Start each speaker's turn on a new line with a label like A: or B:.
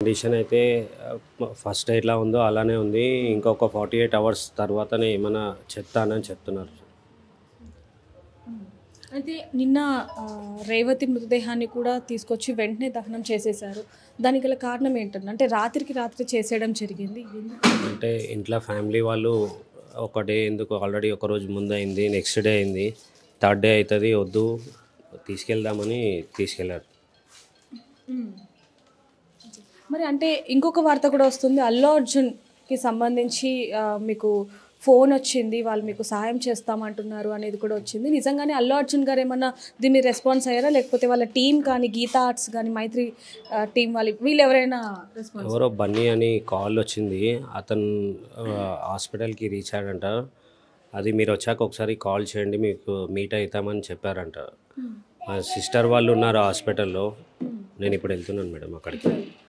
A: Condition అయితే first ఎట్లా ఉందో అలానే ఉంది. ఇంకొక 48 అవర్స్ తర్వాతనే ఏమన్నా చెప్తానని చెప్తున్నారు.
B: హ్మ్. అయితే నిన్న రేవతి మృతదేహాన్ని కూడా తీసుకొచ్చి వెంటనే దహనం చేసేశారు. దానికి గల కారణం ఏంటండి? అంటే రాత్రికి రాత్రి చేసేయడం జరిగింది. ఎందుకు?
A: అంటే ఇంట్లో ఫ్యామిలీ వాళ్ళు ఒక డే ఎందుకు ఆల్రెడీ ఒకరోజు ముందయింది. నెక్స్ట్ డే అయింది. థర్డ్ డే అయితది. వద్దు తీసుకెళ్దామని తీసుకెళ్లారు.
B: హ్మ్. మరి అంటే ఇంకొక వార్త కూడా వస్తుంది. అల్లు అర్జున్‌కి సంబంధించి మీకు ఫోనొచ్చింది. వాళ్ళు మీకు సహాయం చేస్తామంటున్నారు అనేది కూడా వచ్చింది. నిజంగానే అల్లు అర్జున్ గారేమన్నా దీన్ని రెస్పాన్స్ అయ్యారా? లేకపోతే వాళ్ళ టీమ్ కానీ, గీతా ఆర్ట్స్ గానీ, మైత్రి టీమ్ వీళ్ళెవరైనా రెస్పాన్స్
A: ఎవరో బన్నీ అని కాల్ వచ్చింది. అతను హాస్పిటల్‌కి రీచ్ అయ్యాడంట. అది మీరొచ్చాక ఒకసారి కాల్ చేయండి. మీకు మీట్ అయితామని చెప్పారంట.
B: హ్మ్.
A: మా సిస్టర్ వాళ్ళు ఉన్నారు హాస్పిటల్‌లో.
B: హ్మ్.
A: నేనిప్పుడు వెళ్తున్నాను మేడం అక్కడికి.